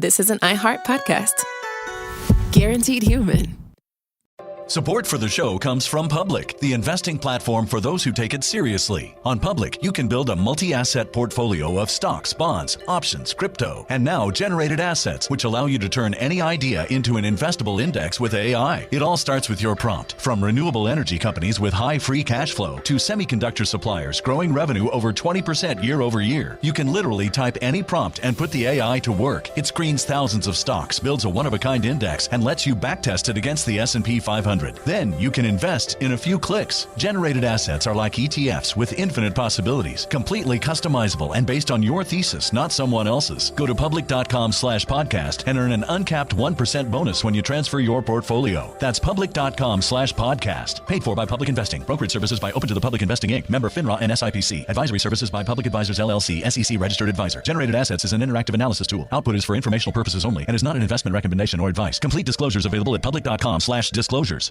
this is an iHeart podcast. Guaranteed human. Support for the show comes from Public, the investing platform for those who take it seriously. On Public, you can build a multi-asset portfolio of stocks, bonds, options, crypto, and now generated assets, which allow you to turn any idea into an investable index with AI. It all starts with your prompt. From renewable energy companies with high free cash flow to semiconductor suppliers growing revenue over 20% year over year, you can literally type any prompt and put the AI to work. It screens thousands of stocks, builds a one-of-a-kind index, and lets you backtest it against the S&P 500. Then you can invest in a few clicks. Generated assets are like ETFs with infinite possibilities, completely customizable and based on your thesis, not someone else's. Go to public.com/podcast and earn an uncapped 1% bonus when you transfer your portfolio. That's public.com/podcast. Paid for by Public Investing. Brokerage services by Open to the Public Investing Inc. Member FINRA and SIPC. Advisory services by Public Advisors LLC, SEC registered advisor. Generated assets is an interactive analysis tool. Output is for informational purposes only and is not an investment recommendation or advice. Complete disclosures available at public.com/disclosures.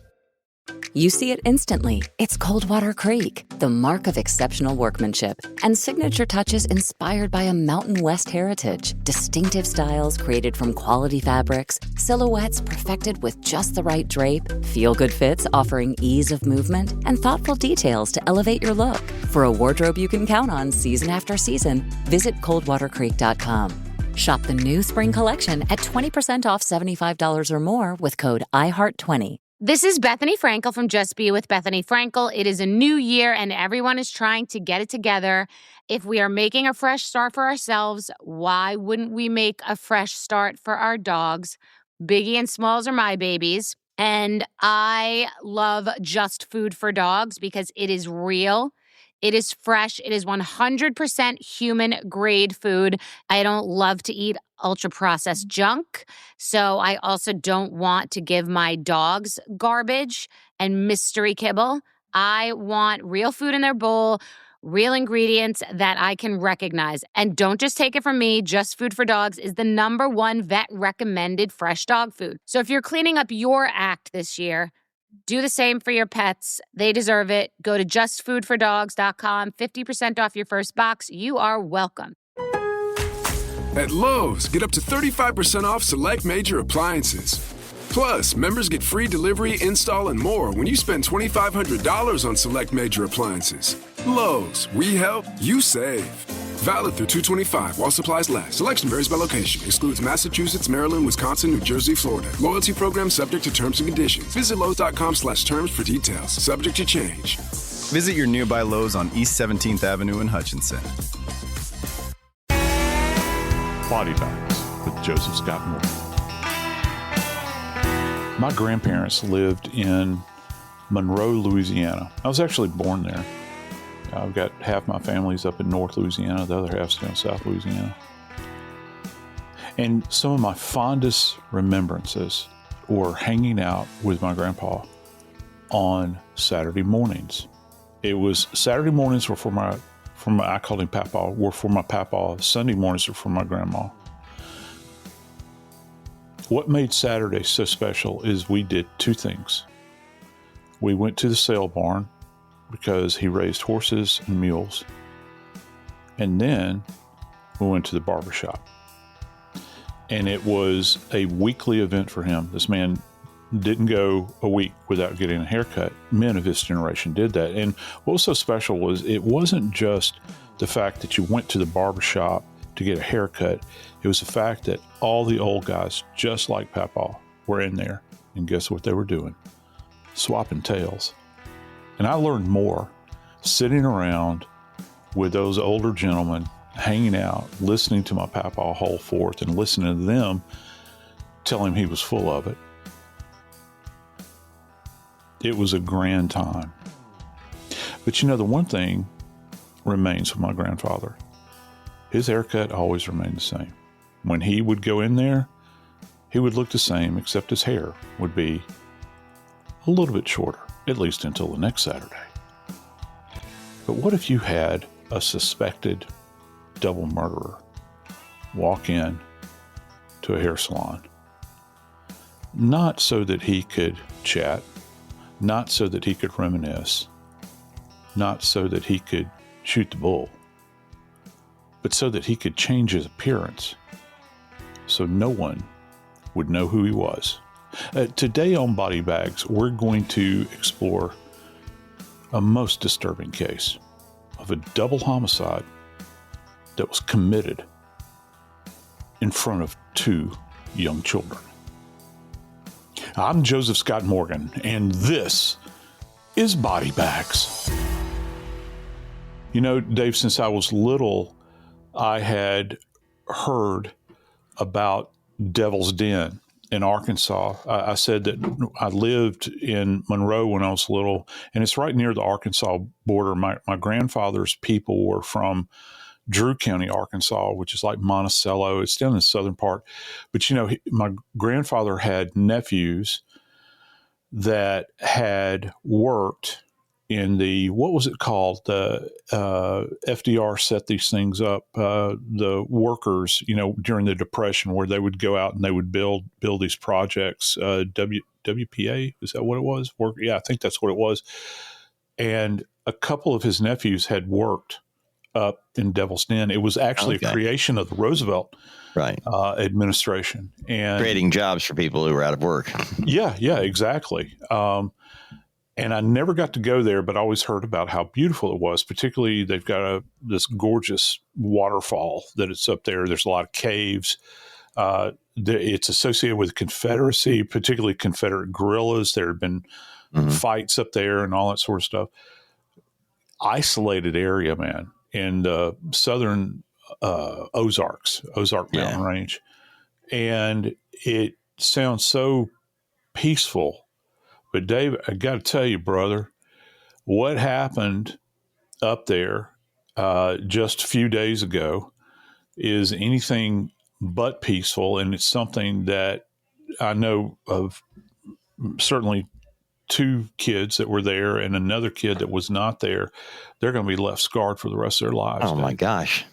You see it instantly. It's Coldwater Creek, the mark of exceptional workmanship and signature touches inspired by a Mountain West heritage. Distinctive styles created from quality fabrics, silhouettes perfected with just the right drape, feel-good fits offering ease of movement, and thoughtful details to elevate your look. For a wardrobe you can count on season after season, visit coldwatercreek.com. Shop the new spring collection at 20% off $75 or more with code IHEART20. This is Bethany Frankel from Just Be With Bethany Frankel. It is a new year and everyone is trying to get it together. If we are making a fresh start for ourselves, why wouldn't we make a fresh start for our dogs? Biggie and Smalls are my babies. And I love Just Food for Dogs because it is real. It is fresh. It is 100% human grade food. I don't love to eat ultra processed junk. So I also don't want to give my dogs garbage and mystery kibble. I want real food in their bowl, real ingredients that I can recognize. And don't just take it from me. Just Food for Dogs is the #1 vet recommended fresh dog food. So if you're cleaning up your act this year, do the same for your pets. They deserve it. Go to justfoodfordogs.com. 50% off your first box. You are welcome. At Lowe's, get up to 35% off select major appliances. Plus, members get free delivery, install, and more when you spend $2,500 on select major appliances. Lowe's, we help, you save. Valid through 2/25 while supplies last. Selection varies by location. Excludes Massachusetts, Maryland, Wisconsin, New Jersey, Florida. Loyalty program subject to terms and conditions. Visit Lowe's.com/terms for details. Subject to change. Visit your nearby Lowe's on East 17th Avenue in Hutchinson. Body Bags with Joseph Scott Moore. My grandparents lived in Monroe, Louisiana. I was actually born there. I've got half my family's up in North Louisiana, the other half's down South Louisiana. And some of my fondest remembrances were hanging out with my grandpa on Saturday mornings. It was Saturday mornings were for my I called him Papa, were for my Papa. Sunday mornings were for my grandma. What made Saturday so special is we did two things. We went to the sale barn because he raised horses and mules. And then we went to the barbershop. And it was a weekly event for him. This man didn't go a week without getting a haircut. Men of his generation did that. And what was so special was it wasn't just the fact that you went to the barbershop to get a haircut. It was the fact that all the old guys, just like Papa, were in there. And guess what they were doing? Swapping tails. And I learned more sitting around with those older gentlemen, hanging out, listening to my Papa haul forth and listening to them tell him he was full of it. It was a grand time. But you know, the one thing remains with my grandfather. His haircut always remained the same. When he would go in there, he would look the same, except his hair would be a little bit shorter, at least until the next Saturday. But what if you had a suspected double murderer walk in to a hair salon? Not so that he could chat, not so that he could reminisce, not so that he could shoot the bull, but so that he could change his appearance, so no one would know who he was. Today on Body Bags, we're going to explore a most disturbing case of a double homicide that was committed in front of 2 young children. I'm Joseph Scott Morgan, and this is Body Bags. You know, Dave, since I was little, I had heard about Devil's Den in Arkansas. I said that I lived in Monroe when I was little, and it's right near the Arkansas border. My grandfather's people were from Drew County, Arkansas, which is like Monticello. It's down in the southern part. But, you know, my grandfather had nephews that had worked in the, what was it called? The FDR set these things up, the workers, you know, during the Depression, where they would go out and they would build these projects. WPA, is that what it was? Yeah, I think that's what it was. And a couple of his nephews had worked up in Devil's Den. It was actually a creation of the Roosevelt administration, and creating jobs for people who were out of work. Yeah, exactly. And I never got to go there, but I always heard about how beautiful it was. Particularly, they've got this gorgeous waterfall that it's up there. There's a lot of caves. It's associated with Confederacy, particularly Confederate guerrillas. There have been fights up there and all that sort of stuff. Isolated area, man, in the southern Ozark Mountain Range. And it sounds so peaceful. But Dave, I got to tell you, brother, what happened up there just a few days ago is anything but peaceful. And it's something that I know of, certainly 2 kids that were there and another kid that was not there. They're going to be left scarred for the rest of their lives. Oh, my gosh.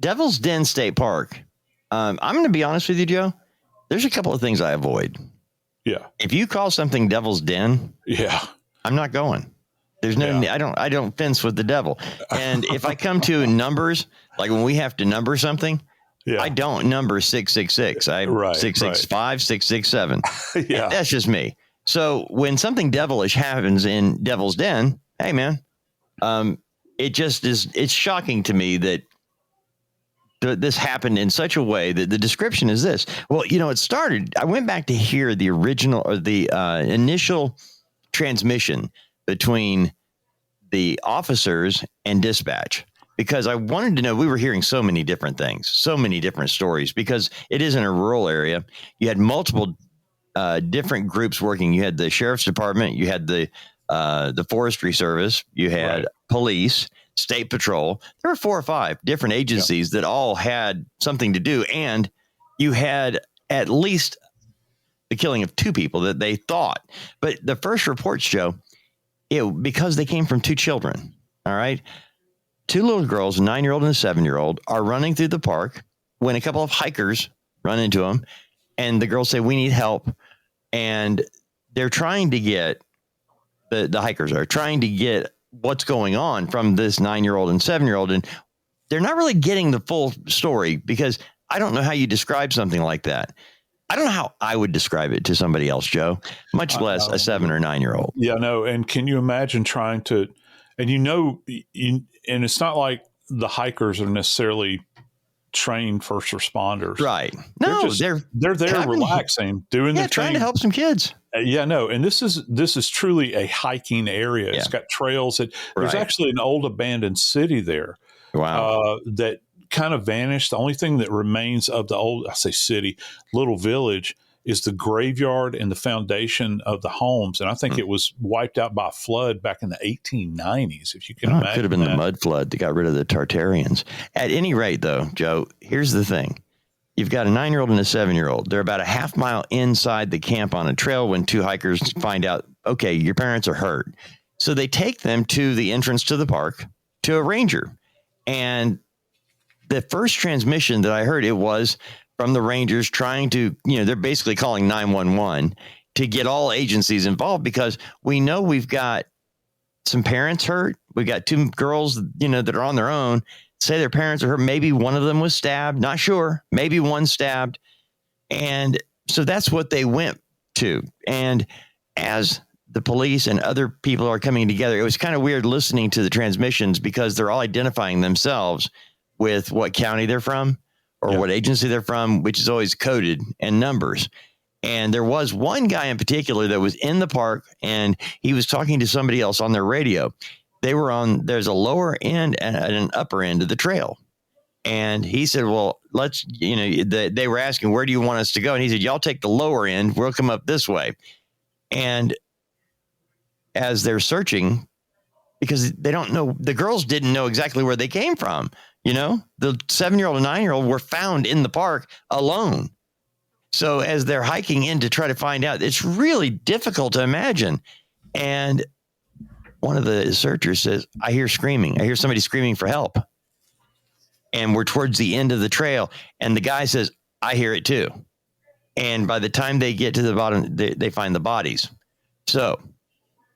Devil's Den State Park. I'm going to be honest with you, Joe. There's a couple of things I avoid. Yeah. If you call something Devil's Den, I'm not going. There's no, I don't fence with the devil. And if I come to numbers, like when we have to number something, I don't number 666. I 665, 667. That's just me. So when something devilish happens in Devil's Den, hey man, it just is, it's shocking to me that this happened in such a way that the description is this. Well, you know, it started, I went back to hear the original or the initial transmission between the officers and dispatch, because I wanted to know, we were hearing so many different things, so many different stories, because it is in a rural area. You had multiple different groups working. You had the sheriff's department, you had the forestry service, you had police, state patrol. There were 4 or 5 different agencies that all had something to do. And you had at least the killing of 2 people that they thought. But the first reports, Joe, because they came from 2 children. All right. 2 little girls, a 9-year-old and a 7-year-old, are running through the park when a couple of hikers run into them. And the girls say, "We need help." And they're trying to get, the hikers are trying to get what's going on from this 9-year-old and 7-year-old. And they're not really getting the full story, because I don't know how you describe something like that. I don't know how I would describe it to somebody else, Joe, much less a 7 or 9-year-old. Yeah, no. And can you imagine trying to, and and it's not like the hikers are necessarily trained first responders. Right. No, they're there relaxing, doing their trying thing. To help some kids. And this is truly a hiking area. It's got trails. There's actually an old abandoned city there. Wow. That kind of vanished. The only thing that remains of the old, I say city, little village, is the graveyard and the foundation of the homes. And I think it was wiped out by a flood back in the 1890s, if you can imagine. It could have been the mud flood that got rid of the Tartarians. At any rate, though, Joe, here's the thing. You've got a 9-year-old and a 7-year-old. They're about a half mile inside the camp on a trail when 2 hikers find out, okay, your parents are hurt. So they take them to the entrance to the park to a ranger. And the first transmission that I heard, it was from the Rangers trying to, they're basically calling 911 to get all agencies involved, because we know we've got some parents hurt. We've got 2 girls, that are on their own, say their parents are hurt. Maybe one of them was stabbed. Not sure. Maybe one stabbed. And so that's what they went to. And as the police and other people are coming together, it was kind of weird listening to the transmissions because they're all identifying themselves with what county they're from or what agency they're from, which is always coded and numbers. And there was one guy in particular that was in the park and he was talking to somebody else on their radio. They were there's a lower end and an upper end of the trail. And he said, well, they were asking, where do you want us to go? And he said, y'all take the lower end. We'll come up this way. And as they're searching, because they don't know, the girls didn't know exactly where they came from. The 7-year-old and 9-year-old were found in the park alone. So as they're hiking in to try to find out, it's really difficult to imagine. And one of the searchers says, I hear screaming. I hear somebody screaming for help. And we're towards the end of the trail. And the guy says, I hear it too. And by the time they get to the bottom, they find the bodies. So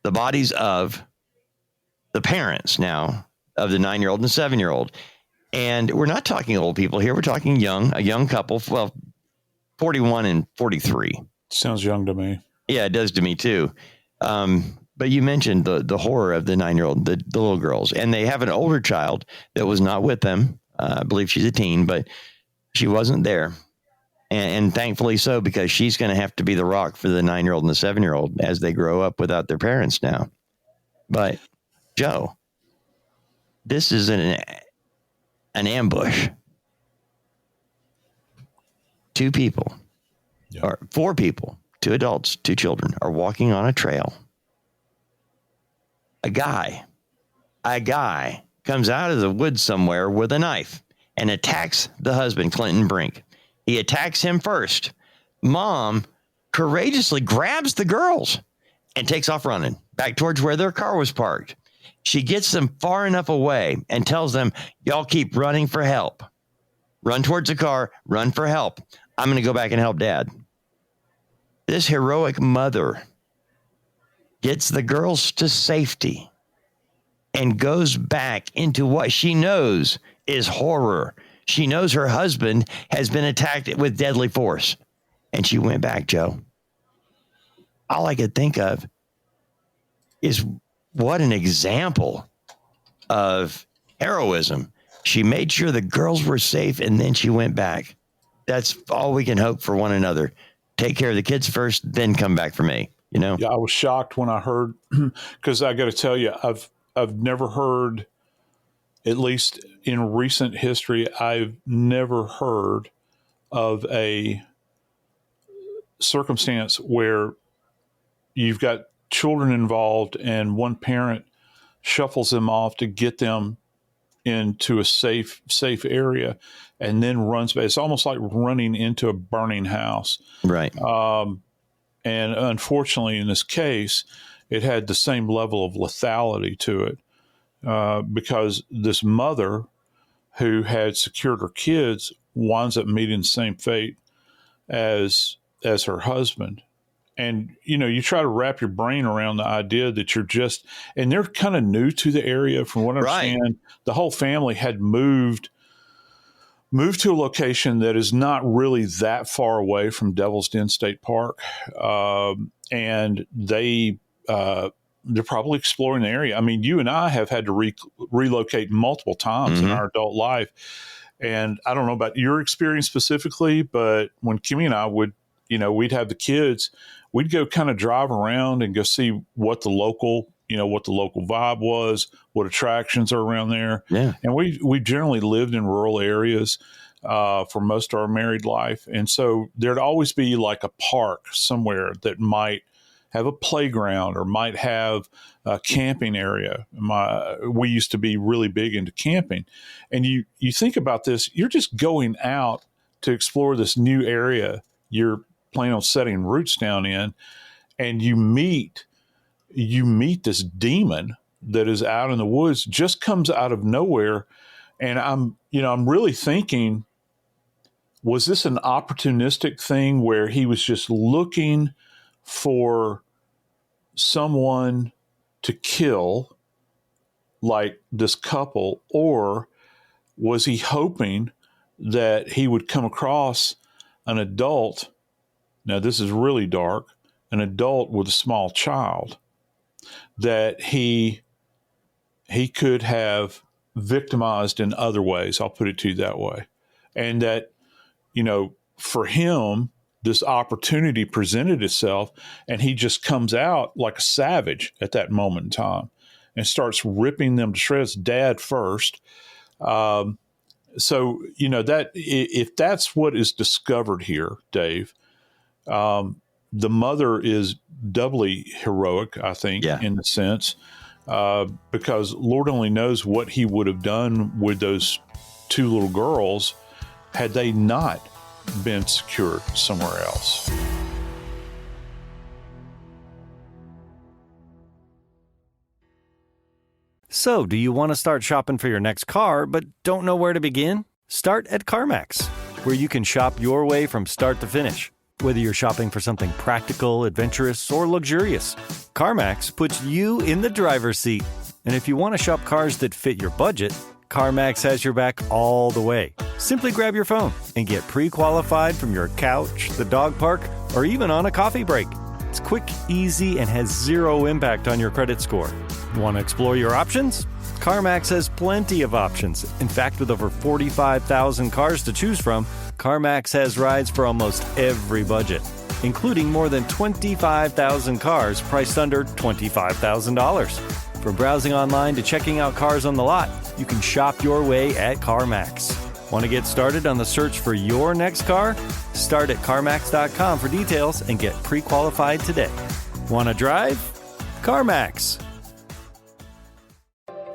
the bodies of the parents now of the 9-year-old and the 7-year-old. And we're not talking old people here. We're talking a young couple. Well, 41 and 43. Sounds young to me. Yeah, it does to me too. But you mentioned the horror of the 9-year-old, the little girls, and they have an older child that was not with them. I believe she's a teen, but she wasn't there. And thankfully so, because she's going to have to be the rock for the 9-year-old and the 7-year-old as they grow up without their parents now. But Joe, this is an ambush. 2 people, or 4 people, 2 adults, 2 children are walking on a trail. A guy comes out of the woods somewhere with a knife and attacks the husband, Cristen Brink. He attacks him first. Mom courageously grabs the girls and takes off running back towards where their car was parked. She gets them far enough away and tells them, y'all keep running for help. Run towards the car, run for help. I'm going to go back and help Dad. This heroic mother gets the girls to safety and goes back into what she knows is horror. She knows her husband has been attacked with deadly force. And she went back, Joe. All I could think of is what an example of heroism. She made sure the girls were safe, and then she went back. That's all we can hope for one another. Take care of the kids first, then come back for me, Yeah, I was shocked when I heard, because I got to tell you, I've never heard, at least in recent history, I've never heard of a circumstance where you've got children involved and one parent shuffles them off to get them into a safe area and then runs back. It's almost like running into a burning house. Right. And unfortunately, in this case, it had the same level of lethality to it because this mother who had secured her kids winds up meeting the same fate as her husband. And, you try to wrap your brain around the idea that you're just, and they're kind of new to the area. From what I understand, the whole family had moved to a location that is not really that far away from Devil's Den State Park. And they're probably exploring the area. I mean, you and I have had to relocate multiple times in our adult life. And I don't know about your experience specifically, but when Kimmy and I would, we'd have the kids, we'd go kind of drive around and go see what the local vibe was, what attractions are around there. Yeah. And we generally lived in rural areas for most of our married life. And so there'd always be like a park somewhere that might have a playground or might have a camping area. We used to be really big into camping. And you think about this, you're just going out to explore this new area you're planning on setting roots down in, and you meet this demon that is out in the woods, just comes out of nowhere. And I'm really thinking, was this an opportunistic thing where he was just looking for someone to kill, like this couple, or was he hoping that he would come across an adult, now this is really dark, an adult with a small child, that he could have victimized in other ways. I'll put it to you that way. And that, for him, this opportunity presented itself, and he just comes out like a savage at that moment in time and starts ripping them to shreds, dad first. So, that if that's what is discovered here, Dave, the mother is doubly heroic, I think, in a sense, because Lord only knows what he would have done with those two little girls had they not been secured somewhere else. So, do you want to start shopping for your next car but don't know where to begin? Start at CarMax, where you can shop your way from start to finish. Whether you're shopping for something practical, adventurous, or luxurious, CarMax puts you in the driver's seat. And if you want to shop cars that fit your budget, CarMax has your back all the way. Simply grab your phone and get pre-qualified from your couch, the dog park, or even on a coffee break. It's quick, easy, and has zero impact on your credit score. Want to explore your options? CarMax has plenty of options. In fact, with over 45,000 cars to choose from, CarMax has rides for almost every budget, including more than 25,000 cars priced under $25,000. From browsing online to checking out cars on the lot, you can shop your way at CarMax. Want to get started on the search for your next car? Start at CarMax.com for details and get pre-qualified today. Want to drive? CarMax.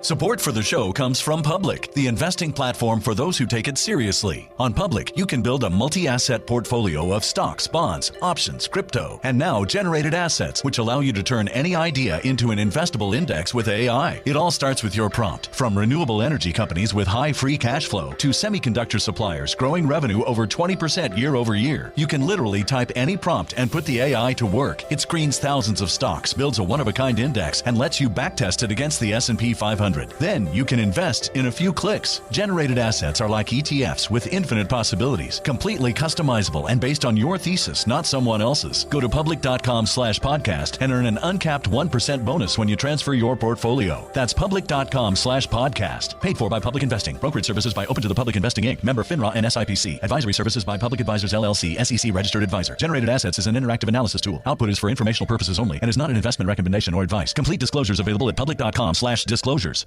Support for the show comes from Public, the investing platform for those who take it seriously. On Public, you can build a multi-asset portfolio of stocks, bonds, options, crypto, and now generated assets, which allow you to turn any idea into an investable index with AI. It all starts with your prompt. From renewable energy companies with high free cash flow to semiconductor suppliers growing revenue over 20% year over year, you can literally type any prompt and put the AI to work. It screens thousands of stocks, builds a one-of-a-kind index, and lets you backtest it against the S&P 500. Then you can invest in a few clicks. Generated assets are like ETFs with infinite possibilities, completely customizable and based on your thesis, not someone else's. Go to public.com/podcast and earn an uncapped 1% bonus when you transfer your portfolio. That's public.com/podcast. Paid for by Public Investing. Brokerage services by Open to the Public Investing Inc. Member FINRA and SIPC. Advisory services by Public Advisors LLC, SEC registered advisor. Generated assets is an interactive analysis tool. Output is for informational purposes only and is not an investment recommendation or advice. Complete disclosures available at public.com/disclosures.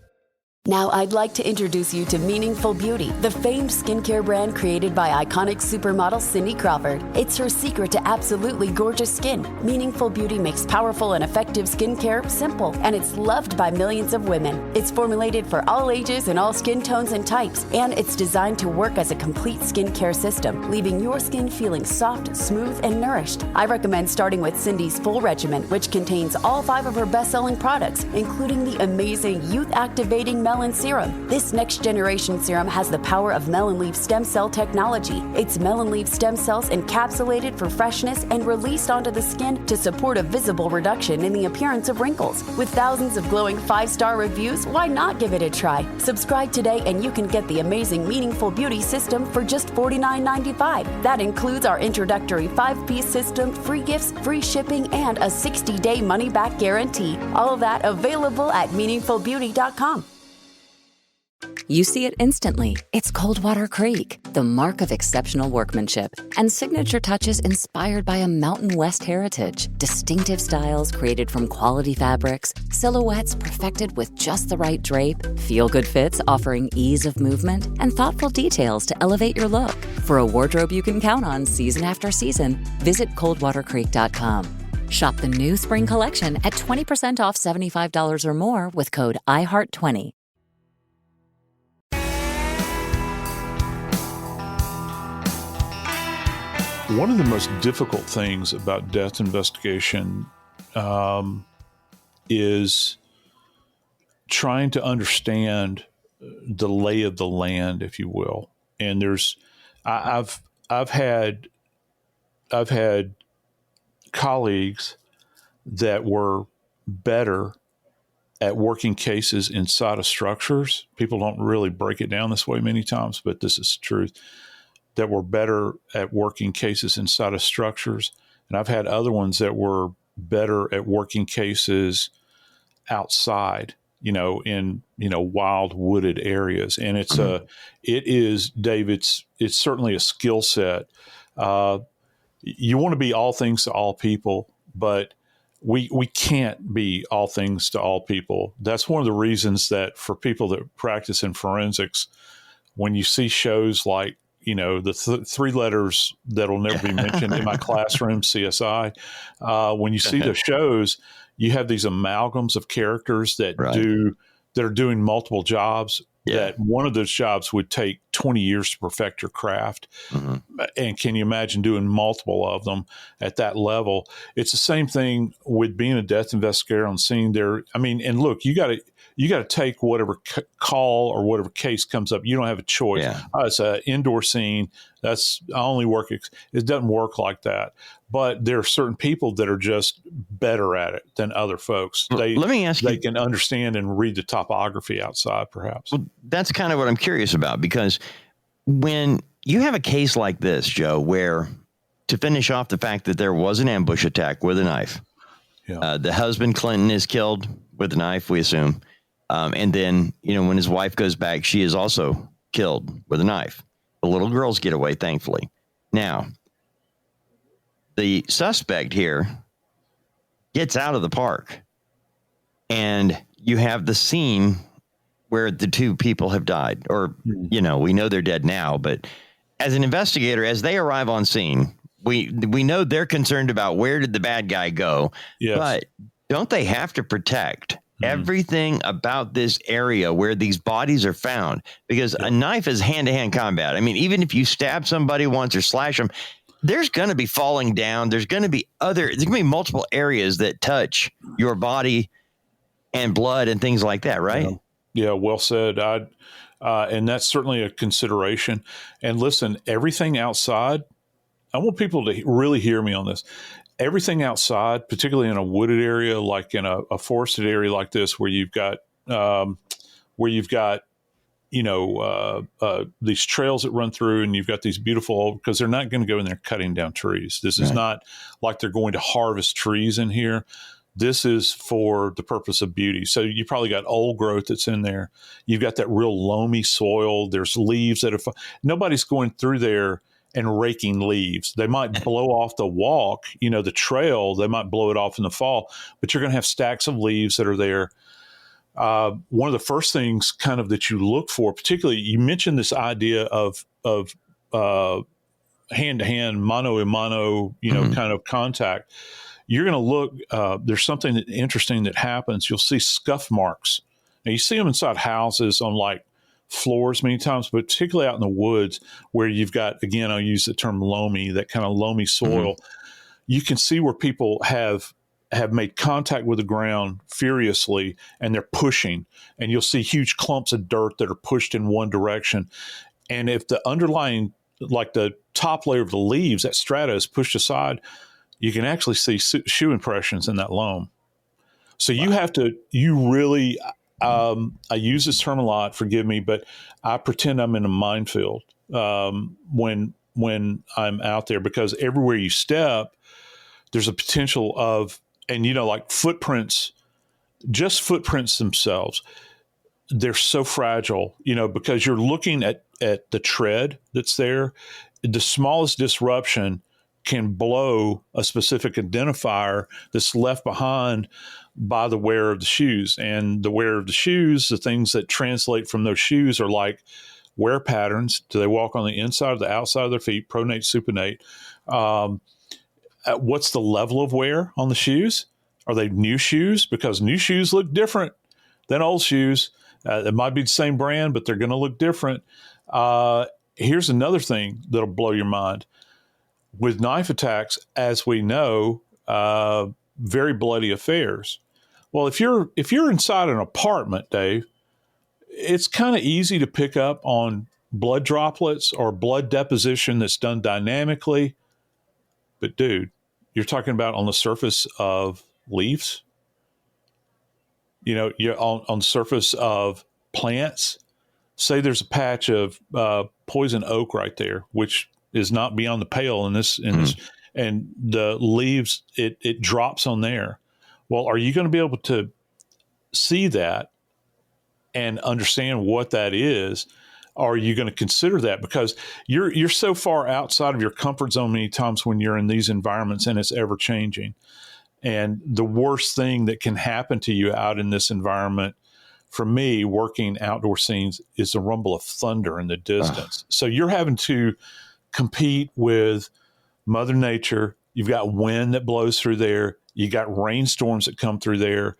Now I'd like to introduce you to Meaningful Beauty, the famed skincare brand created by iconic supermodel Cindy Crawford. It's her secret to absolutely gorgeous skin. Meaningful Beauty makes powerful and effective skincare simple, and it's loved by millions of women. It's formulated for all ages and all skin tones and types, and it's designed to work as a complete skincare system, leaving your skin feeling soft, smooth, and nourished. I recommend starting with Cindy's full regimen, which contains all 5 of her best-selling products, including the amazing youth-activating Melon Serum. This next-generation serum has the power of melon leaf stem cell technology. It's melon leaf stem cells encapsulated for freshness and released onto the skin to support a visible reduction in the appearance of wrinkles. With thousands of glowing 5-star reviews, why not give it a try? Subscribe today and you can get the amazing Meaningful Beauty system for just $49.95. That includes our introductory 5-piece system, free gifts, free shipping, and a 60-day money-back guarantee. All of that available at meaningfulbeauty.com. You see it instantly. It's Coldwater Creek, the mark of exceptional workmanship and signature touches inspired by a Mountain West heritage. Distinctive styles created from quality fabrics, silhouettes perfected with just the right drape, feel-good fits offering ease of movement, and thoughtful details to elevate your look. For a wardrobe you can count on season after season, visit coldwatercreek.com. Shop the new spring collection at 20% off $75 or more with code IHEART20. One of the most difficult things about death investigation is trying to understand the lay of the land, if you will. And I've had colleagues that were better at working cases inside of structures. People don't really break it down this way many times, but this is the truth. that were better at working cases inside of structures. And I've had other ones that were better at working cases outside, in, wild wooded areas. And it is, Dave, it's certainly a skill set. You want to be all things to all people, but we can't be all things to all people. That's one of the reasons that for people that practice in forensics, when you see shows like, the three letters that'll never be mentioned in my classroom, CSI, when you see the shows, you have these amalgams of characters that are doing multiple jobs. That one of those jobs would take 20 years to perfect your craft. And can you imagine doing multiple of them at that level? It's the same thing with being a death investigator on scene there. I mean, and look, you got to take whatever call or whatever case comes up. You don't have a choice. It's an indoor scene. I only work. It doesn't work like that. But there are certain people that are just better at it than other folks. Let me ask you. They can understand and read the topography outside, perhaps. Well, that's kind of what I'm curious about, because when you have a case like this, Joe, where, to finish off the fact that there was an ambush attack with a knife, the husband, Clinton, is killed with a knife, we assume. And then, when his wife goes back, she is also killed with a knife. The little girls get away, thankfully. Now, the suspect here gets out of the park, and you have the scene where the two people have died, or, we know they're dead now, but as an investigator, as they arrive on scene, we know they're concerned about where did the bad guy go, but don't they have to protect everything about this area where these bodies are found? Because a knife is hand-to-hand combat. I mean, even if you stab somebody once or slash them, there's going to be falling down. There's going to be multiple areas that touch your body and blood and things like that, right? Yeah, well said. And that's certainly a consideration. And listen, everything outside, I want people to really hear me on this. Everything outside, particularly in a wooded area, like in a forested area like this, where you've got these trails that run through, and you've got these beautiful, because they're not going to go in there cutting down trees. This is not like they're going to harvest trees in here. This is for the purpose of beauty. So you probably got old growth that's in there. You've got that real loamy soil. There's leaves that are, nobody's going through there and raking leaves. They might blow off the walk, the trail, they might blow it off in the fall, but you're going to have stacks of leaves that are there. One of the first things kind of that you look for, particularly, you mentioned this idea of hand-to-hand, mano-a-mano, kind of contact. You're going to look, there's something interesting that happens. You'll see scuff marks. Now, you see them inside houses on like floors many times, but particularly out in the woods where you've got, again, I'll use the term loamy, that kind of loamy soil. You can see where people have made contact with the ground furiously, and they're pushing, and you'll see huge clumps of dirt that are pushed in one direction. And if the underlying, like the top layer of the leaves, that strata is pushed aside, you can actually see shoe impressions in that loam. So you really, I use this term a lot, forgive me, but I pretend I'm in a minefield when I'm out there, because everywhere you step, there's a potential of, and like footprints, just footprints themselves, they're so fragile, because you're looking at the tread that's there. The smallest disruption can blow a specific identifier that's left behind by the wearer of the shoes. And the wearer of the shoes, the things that translate from those shoes are like wear patterns. Do they walk on the inside or the outside of their feet, pronate, supinate? What's the level of wear on the shoes? Are they new shoes? Because new shoes look different than old shoes. It might be the same brand, but they're going to look different. Here's another thing that'll blow your mind. With knife attacks, as we know, very bloody affairs. Well, if you're inside an apartment, Dave, it's kind of easy to pick up on blood droplets or blood deposition that's done dynamically. But dude, you're talking about on the surface of leaves. You're on the surface of plants. Say there's a patch of poison oak right there, which is not beyond the pale in this, and the leaves, it drops on there. Well, are you going to be able to see that and understand what that is? Are you going to consider that? Because you're so far outside of your comfort zone many times when you're in these environments, and it's ever changing. And the worst thing that can happen to you out in this environment, for me, working outdoor scenes, is the rumble of thunder in the distance. So you're having to compete with Mother Nature. You've got wind that blows through there. You got rainstorms that come through there.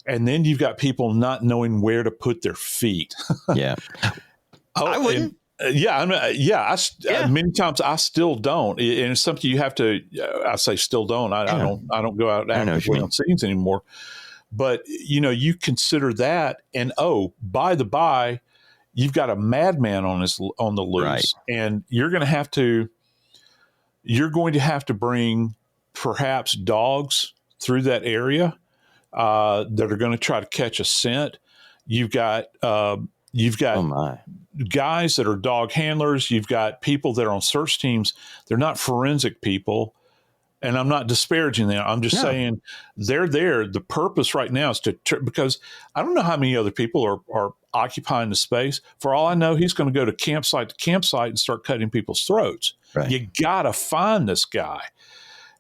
And then you've got people not knowing where to put their feet. Yeah. I wouldn't. Many times I still don't, and it's something you have to. I say still don't. I don't go out actively on scenes anymore. But you consider that, and by the by, you've got a madman on the loose, right. And you're going to have to bring perhaps dogs through that area that are going to try to catch a scent. You've got guys that are dog handlers. You've got people that are on search teams. They're not forensic people, and I'm not disparaging them. I'm just saying they're there. The purpose right now is because I don't know how many other people are occupying the space. For all I know, he's going to go to campsite and start cutting people's throats. Right. You got to find this guy.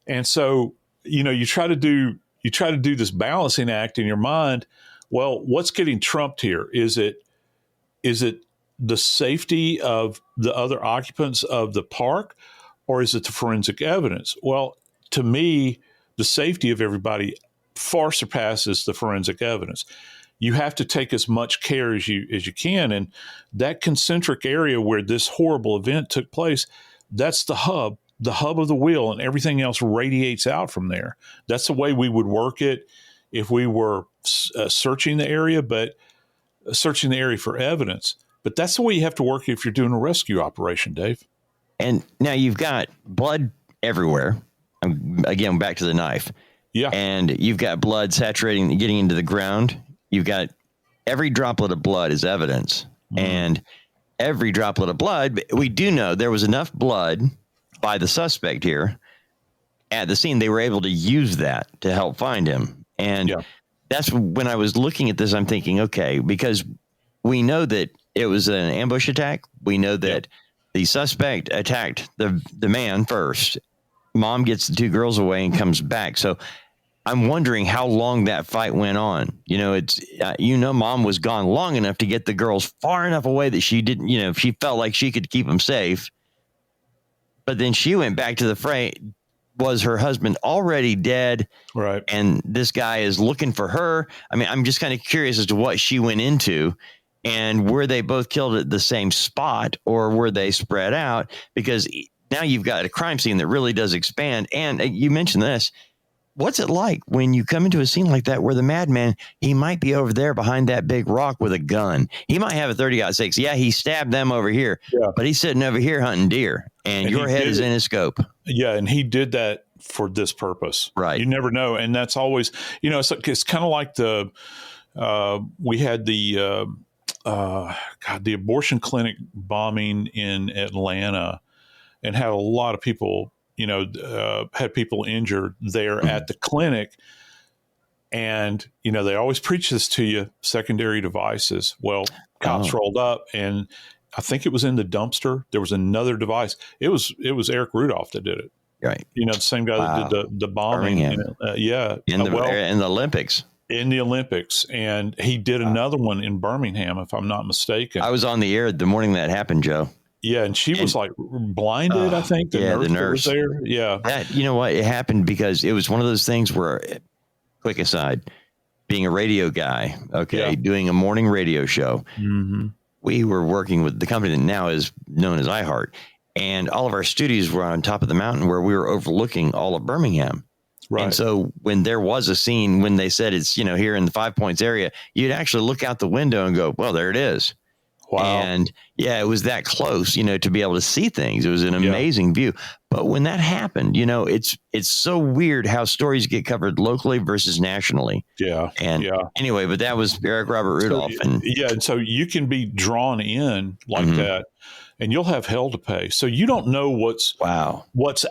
And so, you try to do this balancing act in your mind. Well, what's getting trumped here? Is it the safety of the other occupants of the park, or is it the forensic evidence? Well, to me, the safety of everybody far surpasses the forensic evidence. You have to take as much care as you can. And that concentric area where this horrible event took place, that's the hub of the wheel, and everything else radiates out from there. That's the way we would work it if we were searching the area for evidence. But that's the way you have to work if you're doing a rescue operation, Dave. And now you've got blood everywhere. Again, back to the knife. Yeah. And you've got blood saturating, getting into the ground. You've got every droplet of blood is evidence. And every droplet of blood, we do know there was enough blood by the suspect here at the scene. They were able to use that to help find him. And that's when I was looking at this, I'm thinking, okay, because we know that it was an ambush attack. We know that the suspect attacked the man first. Mom gets the two girls away and comes back. So I'm wondering how long that fight went on. Mom was gone long enough to get the girls far enough away that she didn't, she felt like she could keep them safe. But then she went back to the fray. Was her husband already dead? Right. And this guy is looking for her. I mean, I'm just kind of curious as to what she went into, and were they both killed at the same spot, or were they spread out? Because now you've got a crime scene that really does expand. And you mentioned this. What's it like when you come into a scene like that where the madman, he might be over there behind that big rock with a gun. He might have a 30-06. Yeah, he stabbed them over here, but he's sitting over here hunting deer, and your head is in his scope. Yeah, and he did that for this purpose. Right. You never know. And that's always, it's kind of like we had the abortion clinic bombing in Atlanta, and had a lot of people, had people injured there at the clinic. And, they always preach this to you, secondary devices. Well, cops rolled up, and I think it was in the dumpster. There was another device. It was Eric Rudolph that did it. Right. The same guy that did the bombing. In the Olympics. In the Olympics. And he did another one in Birmingham, if I'm not mistaken. I was on the air the morning that happened, Joe. Yeah, and she was like blinded, I think. The nurse was there. Yeah. You know what? It happened because it was one of those things where, quick aside, being a radio guy, doing a morning radio show, we were working with the company that now is known as iHeart. And all of our studios were on top of the mountain where we were overlooking all of Birmingham. Right. And so when there was a scene, when they said it's, here in the 5 Points area, you'd actually look out the window and go, well, there it is. Wow. And it was that close, to be able to see things. It was an amazing view. But when that happened, it's so weird how stories get covered locally versus nationally. Yeah. And anyway, but that was Eric Robert Rudolph. And so you can be drawn in like that. and you'll have hell to pay. So you don't know what's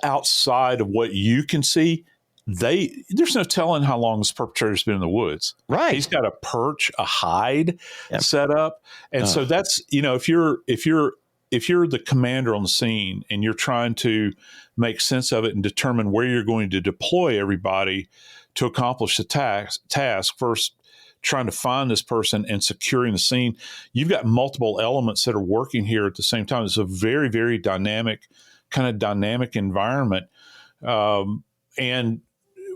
outside of what you can see. There's no telling how long this perpetrator's been in the woods. Right. He's got a perch, a hide set up. And so that's, if you're the commander on the scene and you're trying to make sense of it and determine where you're going to deploy everybody to accomplish the task, first trying to find this person and securing the scene, you've got multiple elements that are working here at the same time. It's a very, very dynamic environment. And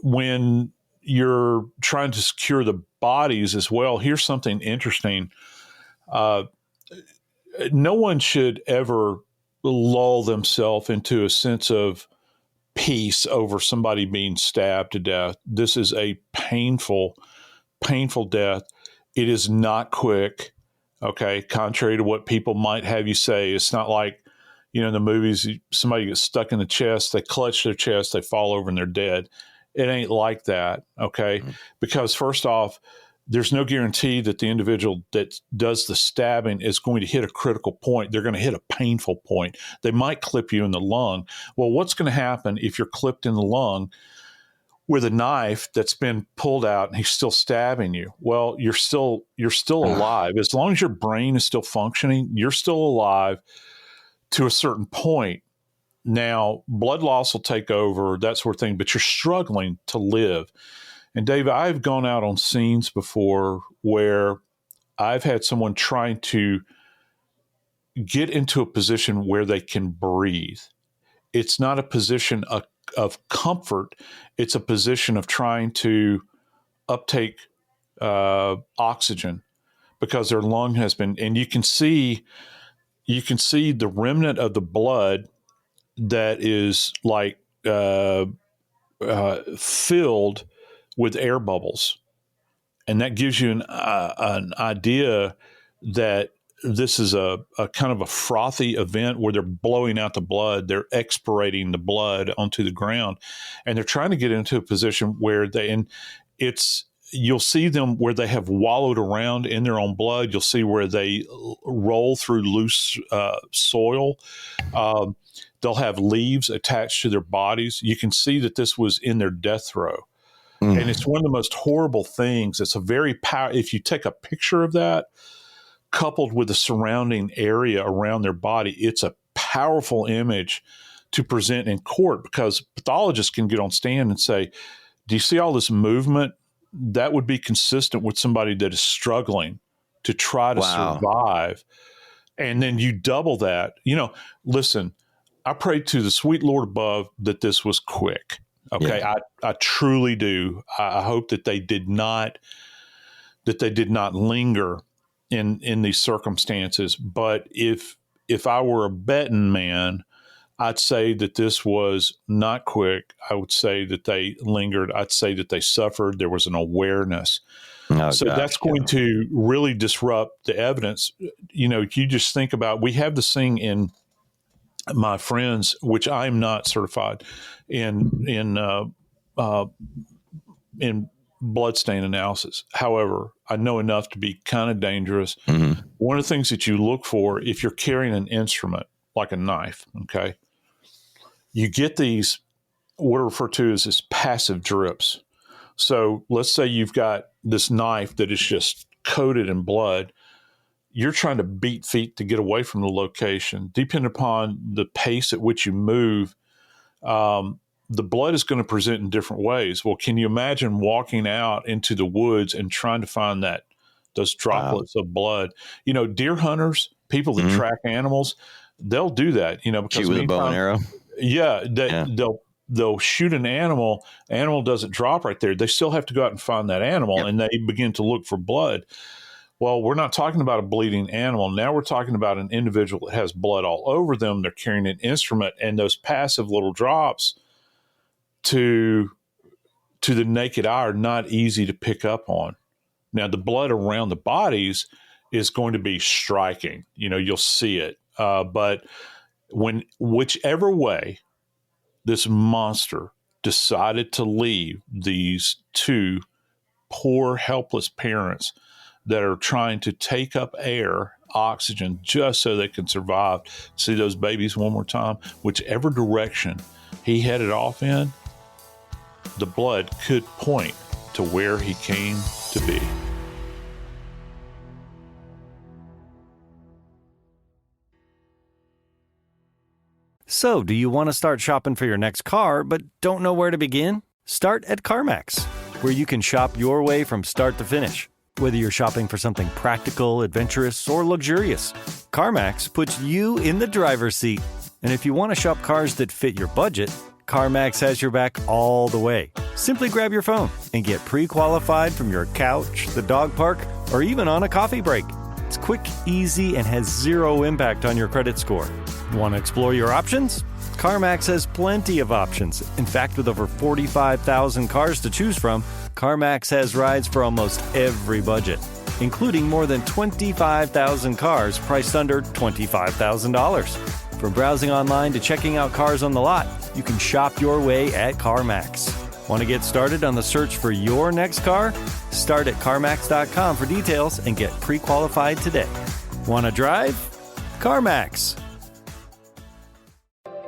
when you're trying to secure the bodies as well, here's something interesting. No one should ever lull themselves into a sense of peace over somebody being stabbed to death. This is a painful death. It is not quick. Okay. Contrary to what people might have you say, it's not like, in the movies, somebody gets stuck in the chest, they clutch their chest, they fall over and they're dead. It ain't like that. Okay. Mm-hmm. Because first off, there's no guarantee that the individual that does the stabbing is going to hit a critical point. They're going to hit a painful point. They might clip you in the lung. Well, what's going to happen if you're clipped in the lung with a knife that's been pulled out and he's still stabbing you? Well, you're still alive. As long as your brain is still functioning, you're still alive to a certain point. Now, blood loss will take over, that sort of thing, but you're struggling to live. And Dave, I've gone out on scenes before where I've had someone trying to get into a position where they can breathe. It's not a position of comfort. It's a position of trying to uptake oxygen because their lung has been, and you can see the remnant of the blood that is like filled with air bubbles. And that gives you an idea that this is a kind of a frothy event where they're blowing out the blood, they're expirating the blood onto the ground, and they're trying to get into a position where you'll see them where they have wallowed around in their own blood. You'll see where they roll through loose soil. They'll have leaves attached to their bodies. You can see that this was in their death throw. And it's one of the most horrible things. It's a very if you take a picture of that, coupled with the surrounding area around their body, it's a powerful image to present in court because pathologists can get on stand and say, do you see all this movement? That would be consistent with somebody that is struggling to try to survive. And then you double that. Listen, I pray to the sweet Lord above that this was quick. Okay. Yeah. I truly do. I hope that they did not linger in these circumstances. But if I were a betting man, I'd say that this was not quick. I would say that they lingered. I'd say that they suffered. There was an awareness. That's going to really disrupt the evidence. You just think about, we have this thing in my friends, which I'm not certified in blood stain analysis. However, I know enough to be kind of dangerous. Mm-hmm. One of the things that you look for if you're carrying an instrument like a knife, okay, you get these what are referred to as passive drips. So let's say you've got this knife that is just coated in blood. You're trying to beat feet to get away from the location. Depending upon the pace at which you move, the blood is going to present in different ways. Well, can you imagine walking out into the woods and trying to find those droplets of blood? Deer hunters, people that track animals, they'll do that. Because shoot with a bow and arrow. Yeah, they'll shoot an animal. Animal doesn't drop right there. They still have to go out and find that animal, and they begin to look for blood. Well, we're not talking about a bleeding animal. Now we're talking about an individual that has blood all over them. They're carrying an instrument, and those passive little drops to the naked eye are not easy to pick up on. Now, the blood around the bodies is going to be striking. You'll see it. But whichever way this monster decided to leave these two poor, helpless parents that are trying to take up air oxygen just so they can survive. See those babies one more time? Whichever direction he headed off in, the blood could point to where he came to be. So, do you want to start shopping for your next car, but don't know where to begin? Start at CarMax, where you can shop your way from start to finish. Whether you're shopping for something practical, adventurous, or luxurious, CarMax puts you in the driver's seat. And if you want to shop cars that fit your budget, CarMax has your back all the way. Simply grab your phone and get pre-qualified from your couch, the dog park, or even on a coffee break. It's quick, easy, and has zero impact on your credit score. Want to explore your options? CarMax has plenty of options. In fact, with over 45,000 cars to choose from, CarMax has rides for almost every budget, including more than 25,000 cars priced under $25,000. From browsing online to checking out cars on the lot, you can shop your way at CarMax. Want to get started on the search for your next car? Start at CarMax.com for details and get pre-qualified today. Want to drive? CarMax.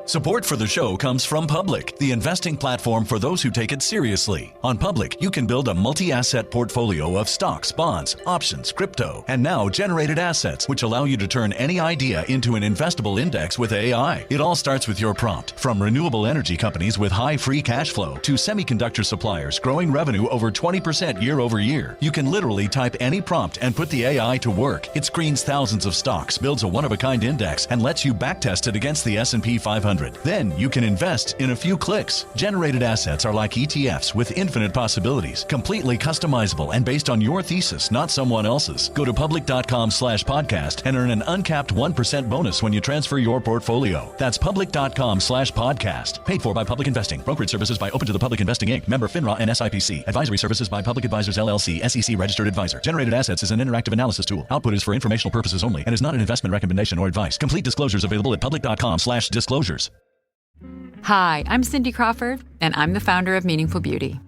Support for the show comes from Public, the investing platform for those who take it seriously. On Public, you can build a multi-asset portfolio of stocks, bonds, options, crypto, and now generated assets, which allow you to turn any idea into an investable index with AI. It all starts with your prompt. From renewable energy companies with high free cash flow to semiconductor suppliers growing revenue over 20% year over year, you can literally type any prompt and put the AI to work. It screens thousands of stocks, builds a one-of-a-kind index, and lets you backtest it against the S&P 500. Then you can invest in a few clicks. Generated assets are like ETFs with infinite possibilities, completely customizable and based on your thesis, not someone else's. Go to public.com/podcast and earn an uncapped 1% bonus when you transfer your portfolio. That's public.com/podcast. Paid for by Public Investing. Brokerage services by Open to the Public Investing Inc. Member FINRA and SIPC. Advisory services by Public Advisors LLC, SEC registered advisor. Generated assets is an interactive analysis tool. Output is for informational purposes only and is not an investment recommendation or advice. Complete disclosures available at public.com/disclosures. Hi, I'm Cindy Crawford, and I'm the founder of Meaningful Beauty.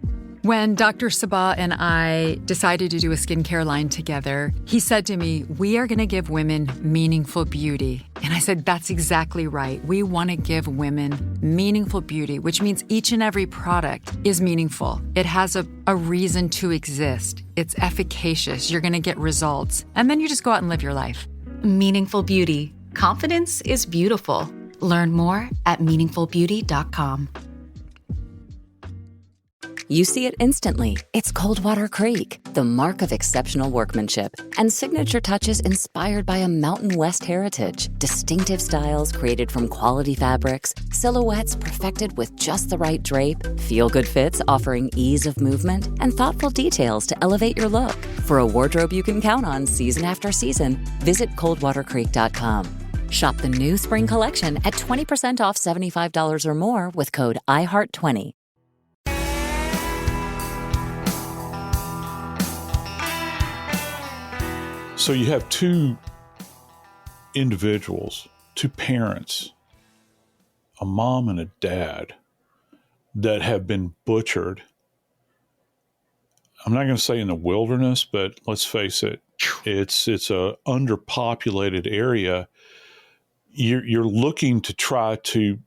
When Dr. Sabah and I decided to do a skincare line together, he said to me, "We are going to give women meaningful beauty." And I said, "That's exactly right. We want to give women meaningful beauty, which means each and every product is meaningful. It has a reason to exist. It's efficacious. You're going to get results. And then you just go out and live your life." Meaningful Beauty. Confidence is beautiful. Learn more at meaningfulbeauty.com. You see it instantly. It's Coldwater Creek, the mark of exceptional workmanship and signature touches inspired by a Mountain West heritage. Distinctive styles created from quality fabrics, silhouettes perfected with just the right drape, feel-good fits offering ease of movement, and thoughtful details to elevate your look. For a wardrobe you can count on season after season, visit coldwatercreek.com. Shop the new spring collection at 20% off $75 or more with code IHEART20. So you have two individuals, two parents, a mom and a dad, that have been butchered. I'm not going to say in the wilderness, but let's face it, it's a underpopulated area. You're looking to try to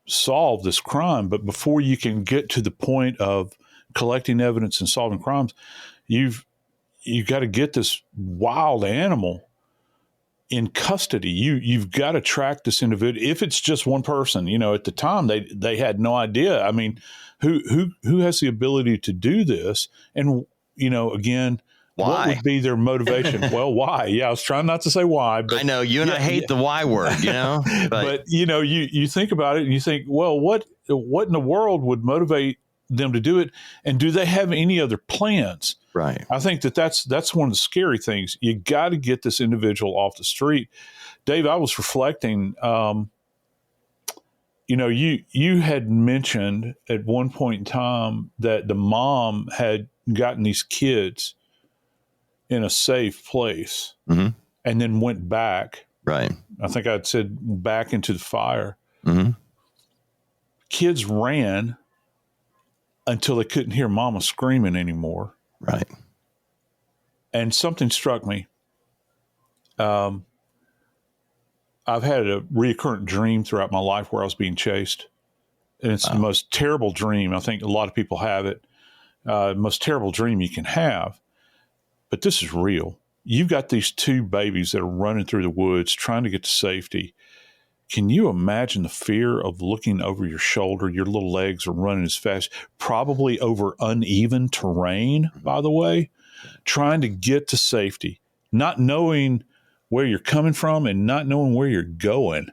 solve this crime, but before you can get to the point of collecting evidence and solving crimes, you've got to get this wild animal in custody. You've got to track this individual. If it's just one person, at the time they had no idea. I mean, who has the ability to do this? And again, why? What would be their motivation? Well, why? Yeah, I was trying not to say why, but I know you and I hate the why word, but you think about it and you think, well, what in the world would motivate them to do it? And do they have any other plans? Right. I think that's one of the scary things. You got to get this individual off the street. Dave, I was reflecting, you had mentioned at one point in time that the mom had gotten these kids in a safe place and then went back. Right. I think I'd said back into the fire. Mm-hmm. Kids ran until they couldn't hear mama screaming anymore. Right. And something struck me. I've had a recurrent dream throughout my life where I was being chased. And it's the most terrible dream. I think a lot of people have it. Most terrible dream you can have. But this is real. You've got these two babies that are running through the woods trying to get to safety. Can you imagine the fear of looking over your shoulder? Your little legs are running as fast, probably over uneven terrain, by the way, trying to get to safety, not knowing where you're coming from and not knowing where you're going.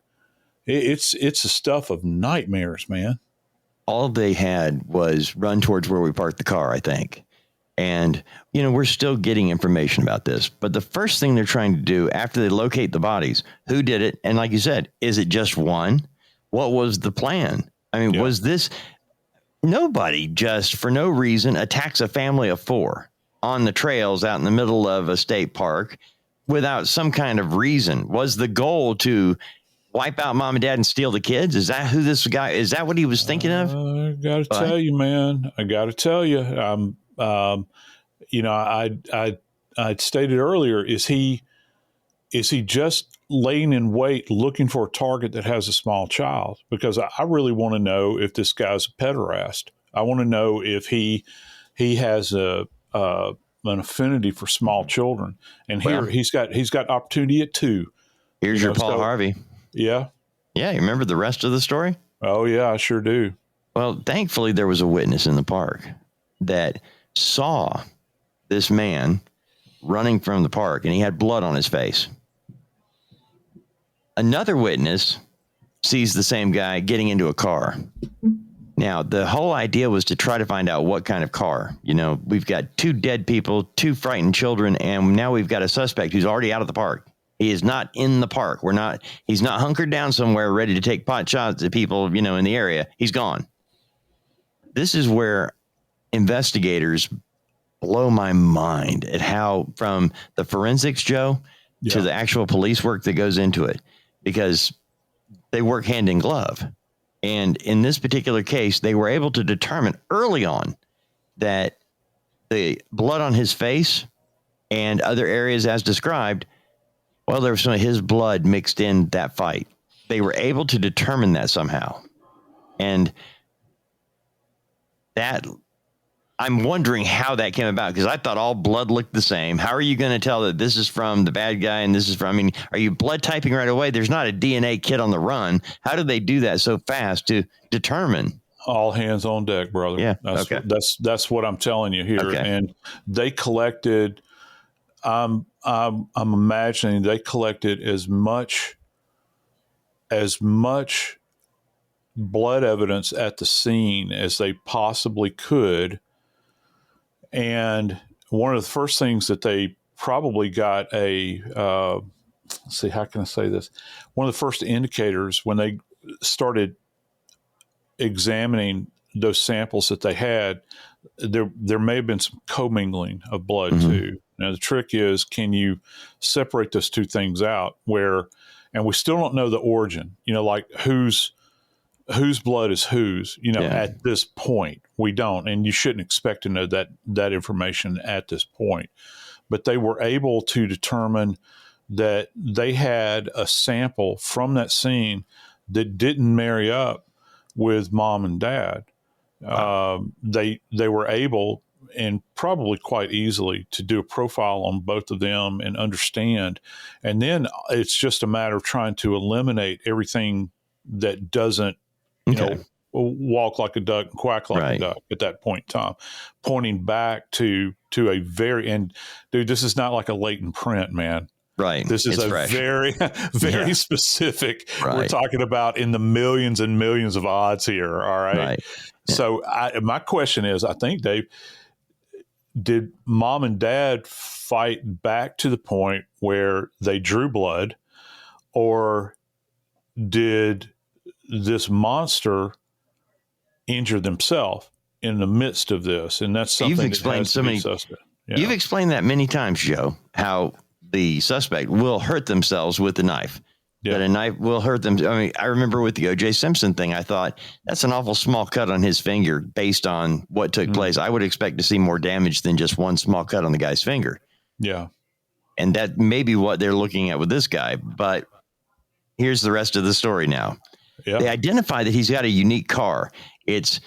It's the stuff of nightmares, man. All they had was run towards where we parked the car, I think. And, we're still getting information about this. But the first thing they're trying to do after they locate the bodies, who did it? And like you said, is it just one? What was the plan? I mean, was this nobody just for no reason attacks a family of 4 on the trails out in the middle of a state park without some kind of reason? Was the goal to wipe out mom and dad and steal the kids? Is that who this guy, is that what he was thinking of? I got to tell you, man, I stated earlier, is he just laying in wait, looking for a target that has a small child? Because I really want to know if this guy's a pederast. I want to know if he has an affinity for small children. And here he's got opportunity at 2. Here's your Paul Harvey. Yeah. Yeah. You remember the rest of the story? Oh, yeah, I sure do. Well, thankfully, there was a witness in the park that saw this man running from the park, and he had blood on his face. Another witness sees the same guy getting into a car. Now, the whole idea was to try to find out what kind of car. We've got 2 dead people, 2 frightened children, and now we've got a suspect who's already out of the park. He is not in the park. He's not hunkered down somewhere ready to take pot shots at people, in the area. He's gone. This is where investigators blow my mind at how, from the forensics, Joe, to the actual police work that goes into it, because they work hand in glove. And in this particular case, they were able to determine early on that the blood on his face and other areas as described, well, there was some of his blood mixed in that fight. They were able to determine that somehow. And that, I'm wondering how that came about, because I thought all blood looked the same. How are you going to tell that this is from the bad guy and this is from, are you blood typing right away? There's not a DNA kit on the run. How did they do that so fast to determine? All hands on deck, brother. Yeah. That's what I'm telling you here. Okay. And they collected, I'm imagining they collected as much blood evidence at the scene as they possibly could. And one of the first things that they probably got let's see, how can I say this? One of the first indicators when they started examining those samples that they had, there may have been some commingling of blood too. Now, the trick is, can you separate those 2 things out and we still don't know the origin, like whose blood is whose, at this point. We don't, and you shouldn't expect to know that information at this point. But they were able to determine that they had a sample from that scene that didn't marry up with mom and dad. Wow. They were able, and probably quite easily, to do a profile on both of them and understand. And then it's just a matter of trying to eliminate everything that doesn't, walk like a duck and quack like a duck at that point in time, pointing back to a very, and dude, this is not like a latent print, man. Right. This is fresh. very, very specific. Right. We're talking about in the millions and millions of odds here. All right. Yeah. So my question is, I think, Dave, did mom and dad fight back to the point where they drew blood, or did this monster injure themselves in the midst of this? And that's something you've explained so many. You've explained that many times, Joe, how the suspect will hurt themselves with the knife. Yeah. That a knife will hurt them. I mean, I remember with the O.J. Simpson thing, I thought that's an awful small cut on his finger based on what took place. I would expect to see more damage than just one small cut on the guy's finger. Yeah. And that may be what they're looking at with this guy. But here's the rest of the story now. Yeah. They identify that he's got a unique car. It's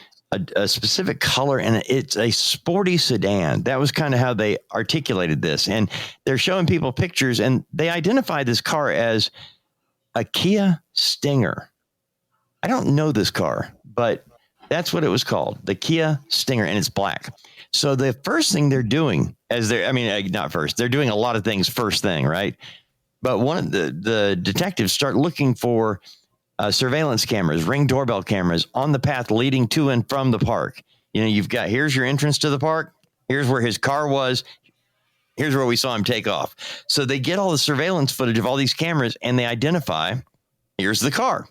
a specific color, and it's a sporty sedan. That was kind of how they articulated this. And they're showing people pictures, and they identify this car as a Kia Stinger. I don't know this car, but that's what it was called, the Kia Stinger, and it's black. So the first thing they're doing they're doing a lot of things first thing, right? But one of the detectives start looking for surveillance cameras, Ring doorbell cameras on the path leading to and from the park. Here's your entrance to the park. Here's where his car was. Here's where we saw him take off. So they get all the surveillance footage of all these cameras, and they identify, here's the car.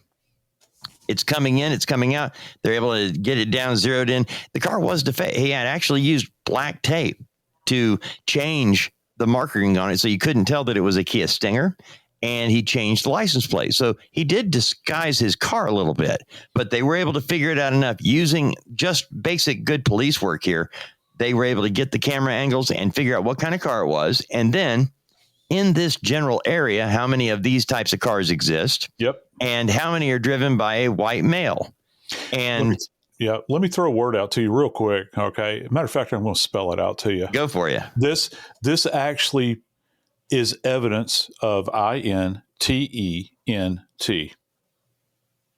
It's coming in, it's coming out. They're able to get it down, zeroed in. The car was defaced. He had actually used black tape to change the marking on it so you couldn't tell that it was a Kia Stinger. And he changed the license plate. So he did disguise his car a little bit, but they were able to figure it out enough using just basic good police work here. They were able to get the camera angles and figure out what kind of car it was. And then in this general area, how many of these types of cars exist? Yep. And how many are driven by a white male? And let me throw a word out to you real quick. Okay. Matter of fact, I'm going to spell it out to you. Go for you. This actually is evidence of INTENT.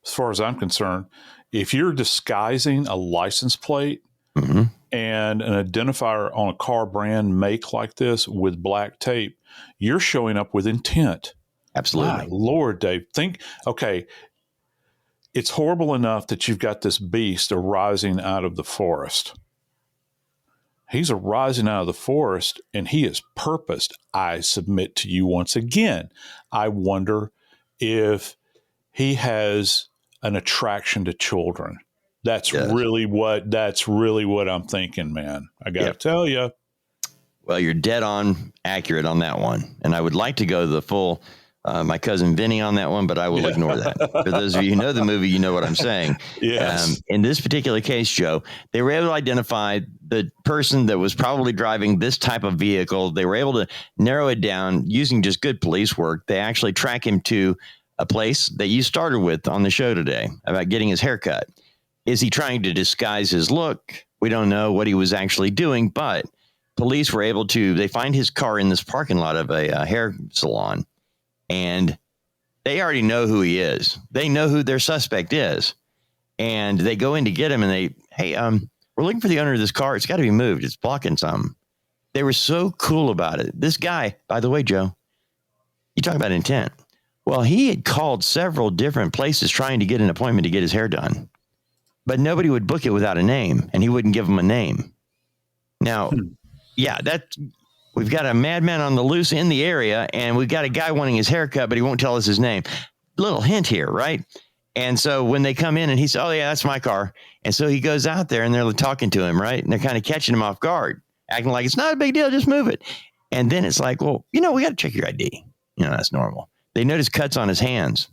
As far as I'm concerned, if you're disguising a license plate and an identifier on a car brand make like this with black tape, you're showing up with intent. Absolutely. My Lord, Dave, it's horrible enough that you've got this beast arising out of the forest. He's arising out of the forest, and he is purposed. I submit to you once again, I wonder if he has an attraction to children. That's really what I'm thinking, man. I got to tell you. Well, you're dead on accurate on that one. And I would like to go the full my cousin Vinny on that one, but I will ignore that. For those of you who know the movie, you know what I'm saying. Yes. In this particular case, Joe, they were able to identify the person that was probably driving this type of vehicle. They were able to narrow it down using just good police work. They actually track him to a place that you started with on the show today about getting his haircut. Is he trying to disguise his look? We don't know what he was actually doing, but police were able to, they find his car in this parking lot of a hair salon. And they already know who he is. They know who their suspect is. And they go in to get him and we're looking for the owner of this car. It's got to be moved. It's blocking something. They were so cool about it. This guy, by the way, Joe, you talk about intent. Well, he had called several different places trying to get an appointment to get his hair done. But nobody would book it without a name, and he wouldn't give them a name. Now, we've got a madman on the loose in the area, and we've got a guy wanting his haircut, but he won't tell us his name. Little hint here, right? And so when they come in and he says, oh, yeah, that's my car. And so he goes out there and they're talking to him, right? And they're kind of catching him off guard, acting like it's not a big deal, just move it. And then it's like, well, we got to check your ID. That's normal. They notice cuts on his hands,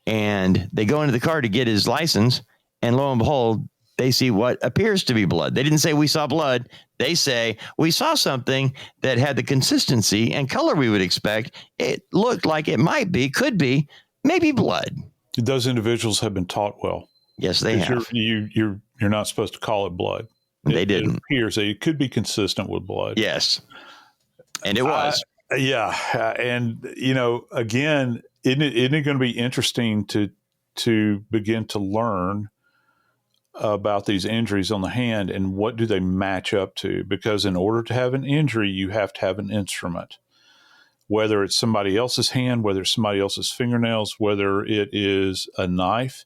and they go into the car to get his license, and lo and behold, they see what appears to be blood. They didn't say we saw blood. They say we saw something that had the consistency and color we would expect. It looked like it could be, maybe blood. Those individuals have been taught well. Yes, they have. You're not supposed to call it blood. They didn't. It appears that it could be consistent with blood. Yes, and it was. And again, isn't it going to be interesting to begin to learn about these injuries on the hand and what do they match up to? Because in order to have an injury, you have to have an instrument, whether it's somebody else's hand, whether it's somebody else's fingernails, whether it is a knife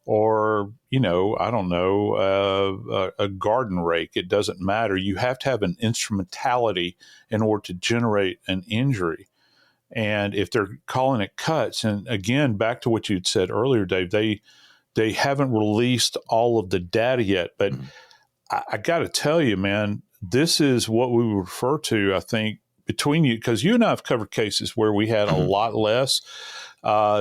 or, I don't know, a garden rake. It doesn't matter. You have to have an instrumentality in order to generate an injury. And if they're calling it cuts, and again, back to what you'd said earlier, Dave, they haven't released all of the data yet. But I got to tell you, man, this is what we refer to, I think, between you, because you and I have covered cases where we had a lot less.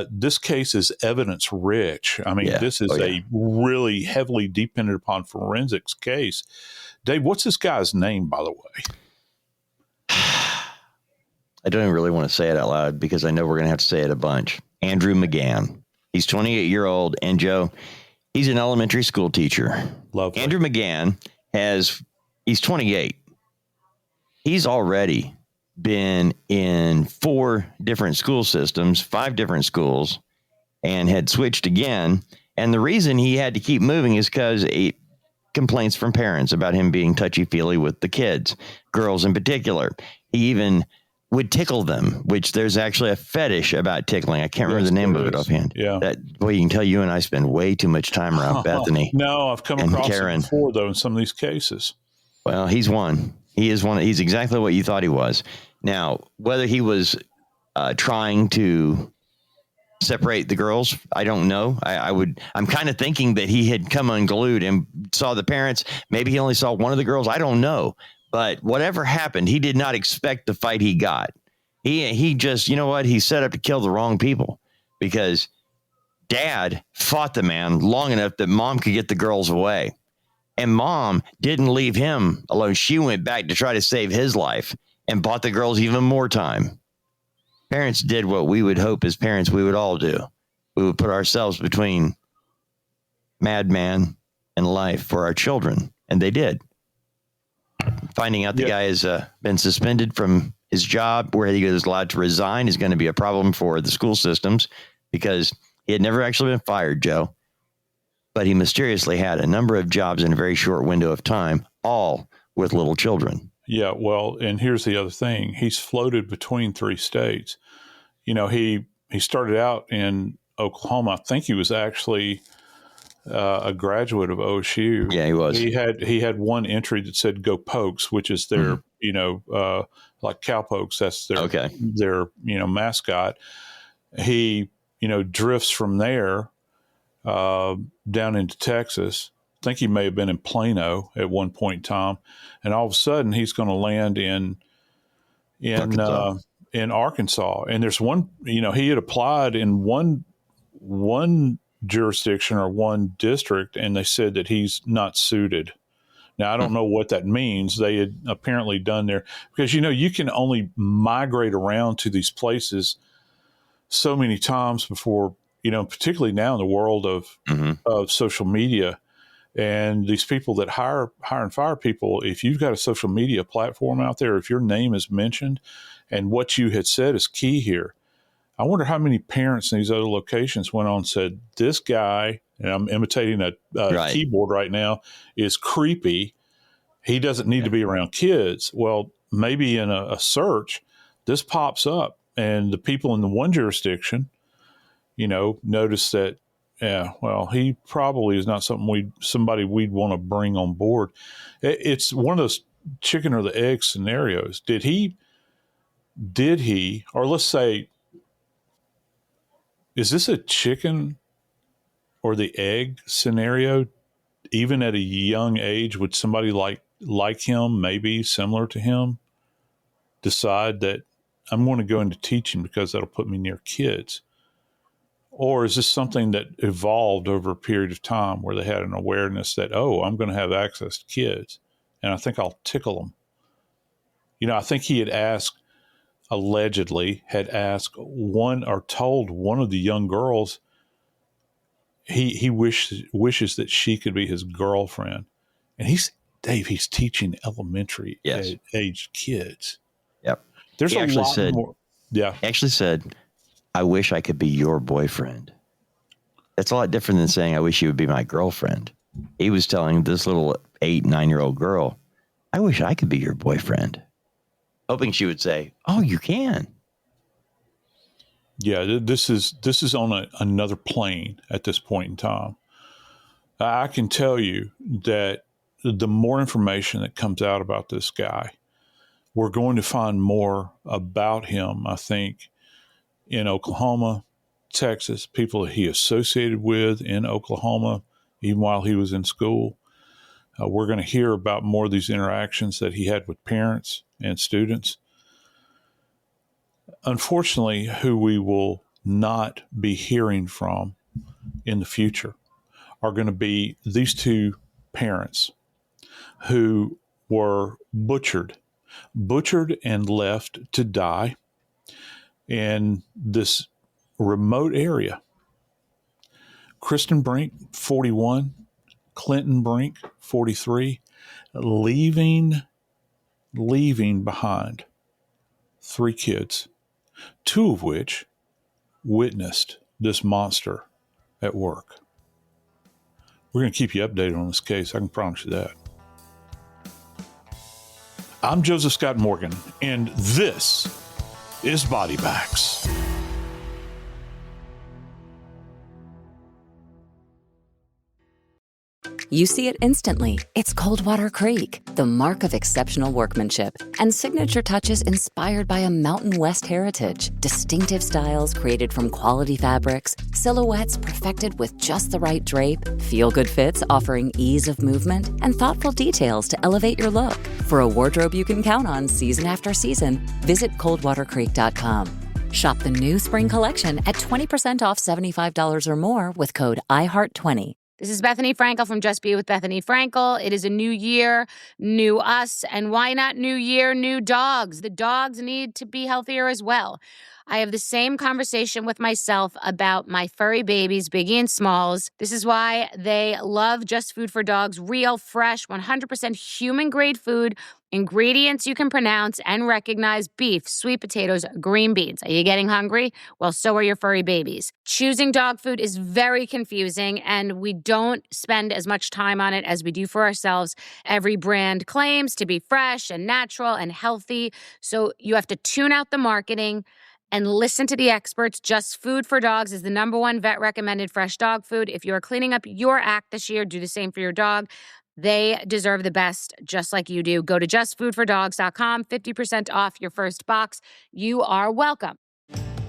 This case is evidence rich. I mean, this is a really heavily dependent upon forensics case. Dave, what's this guy's name, by the way? I don't even really want to say it out loud because I know we're going to have to say it a bunch. Andrew McGann. He's 28-year-old, and Joe, he's an elementary school teacher. Lovely. Andrew McGann he's 28. He's already been in 4 different school systems, 5 different schools, and had switched again. And the reason he had to keep moving is because complaints from parents about him being touchy-feely with the kids, girls in particular. He even would tickle them, which there's actually a fetish about tickling. I can't remember the name of it offhand. Yeah. Boy, you can tell you and I spend way too much time around Bethany. No, I've come across it before, though, in some of these cases. Well, he's one. He is one. He's exactly what you thought he was. Now, whether he was trying to separate the girls, I don't know. I'm kind of thinking that he had come unglued and saw the parents. Maybe he only saw one of the girls. I don't know. But whatever happened, he did not expect the fight he got. He just, you know what? He set up to kill the wrong people because Dad fought the man long enough that Mom could get the girls away. And Mom didn't leave him alone. She went back to try to save his life and bought the girls even more time. Parents did what we would hope as parents we would all do. We would put ourselves between madman and life for our children. And they did. Finding out the guy has been suspended from his job where he was allowed to resign is going to be a problem for the school systems because he had never actually been fired, Joe. But he mysteriously had a number of jobs in a very short window of time, all with little children. Yeah, well, and here's the other thing. He's floated between 3 states. You know, he started out in Oklahoma. I think he was actually a graduate of OSU. Yeah, he was. He had one entry that said "Go Pokes," which is their like cowpokes. That's their mascot. He drifts from there down into Texas. I think he may have been in Plano at one point in time, and all of a sudden he's going to land in Arkansas. And there's one, he had applied in one jurisdiction or one district, and they said that he's not suited. Now, I don't know what that means. They had apparently done there because, you can only migrate around to these places so many times before, particularly now in the world of social media. And these people that hire and fire people, if you've got a social media platform out there, if your name is mentioned and what you had said is key here, I wonder how many parents in these other locations went on and said, this guy, and I'm imitating a keyboard right now, is creepy. He doesn't need to be around kids. Well, maybe in a search, this pops up and the people in the one jurisdiction, notice that, he probably is not somebody we'd want to bring on board. It's one of those chicken or the egg scenarios. Did he, or let's say, is this a chicken or the egg scenario? Even at a young age, would somebody like him, maybe similar to him, decide that I'm going to go into teaching because that'll put me near kids? Or is this something that evolved over a period of time where they had an awareness that, I'm going to have access to kids and I think I'll tickle them? I think he allegedly had asked told one of the young girls he wishes that she could be his girlfriend. And he's teaching elementary age kids. Yep. There's a lot more. Yeah. He actually said, I wish I could be your boyfriend. That's a lot different than saying, I wish you would be my girlfriend. He was telling this little 8-9-year-old girl, I wish I could be your boyfriend. Hoping she would say, oh, you can. Yeah, this is on another plane at this point in time. I can tell you that the more information that comes out about this guy, we're going to find more about him, I think, in Oklahoma, Texas, people that he associated with in Oklahoma, even while he was in school. We're going to hear about more of these interactions that he had with parents and students. Unfortunately, who we will not be hearing from in the future are going to be these 2 parents who were butchered and left to die in this remote area. Cristen Brink, 41, Clinton Brink, 43, leaving behind 3 kids, 2 of which witnessed this monster at work. We're going to keep you updated on this case. I can promise you that. I'm Joseph Scott Morgan, and this is Body Bags. You see it instantly. It's Coldwater Creek, the mark of exceptional workmanship and signature touches inspired by a Mountain West heritage. Distinctive styles created from quality fabrics, silhouettes perfected with just the right drape, feel-good fits offering ease of movement, and thoughtful details to elevate your look. For a wardrobe you can count on season after season, visit coldwatercreek.com. Shop the new spring collection at 20% off $75 or more with code IHEART20. This is Bethany Frankel from Just Be with Bethany Frankel. It is a new year, new us, and why not new year, new dogs? The dogs need to be healthier as well. I have the same conversation with myself about my furry babies, Biggie and Smalls. This is why they love Just Food for Dogs, real, fresh, 100% human-grade food, ingredients you can pronounce and recognize: beef, sweet potatoes, green beans. Are you getting hungry? Well, so are your furry babies. Choosing dog food is very confusing, and we don't spend as much time on it as we do for ourselves. Every brand claims to be fresh and natural and healthy, so you have to tune out the marketing and listen to the experts. Just Food for Dogs is the #1 vet-recommended fresh dog food. If you are cleaning up your act this year, do the same for your dog. They deserve the best, just like you do. Go to justfoodfordogs.com, 50% off your first box. You are welcome.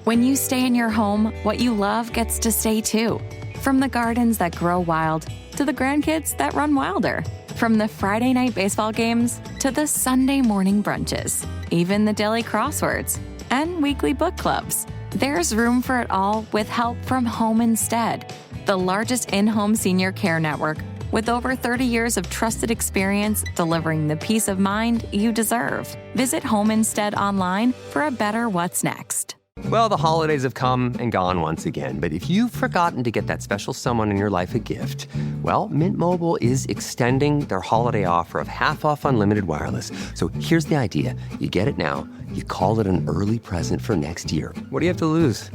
When you stay in your home, what you love gets to stay too. From the gardens that grow wild to the grandkids that run wilder. From the Friday night baseball games to the Sunday morning brunches. Even the daily crosswords and weekly book clubs. There's room for it all with help from Home Instead, the largest in-home senior care network with over 30 years of trusted experience delivering the peace of mind you deserve. Visit Home Instead online for a better what's next. Well, the holidays have come and gone once again, but if you've forgotten to get that special someone in your life a gift, well, Mint Mobile is extending their holiday offer of half off unlimited wireless. So here's the idea. You get it now, you call it an early present for next year. What do you have to lose?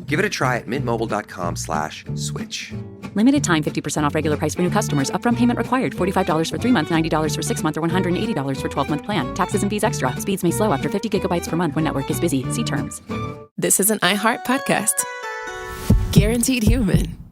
Give it a try at mintmobile.com/switch. Limited time, 50% off regular price for new customers. Upfront payment required. $45 for 3 months, $90 for 6 months, or $180 for 12-month plan. Taxes and fees extra. Speeds may slow after 50 gigabytes per month when network is busy. See terms. This is an iHeart podcast. Guaranteed human.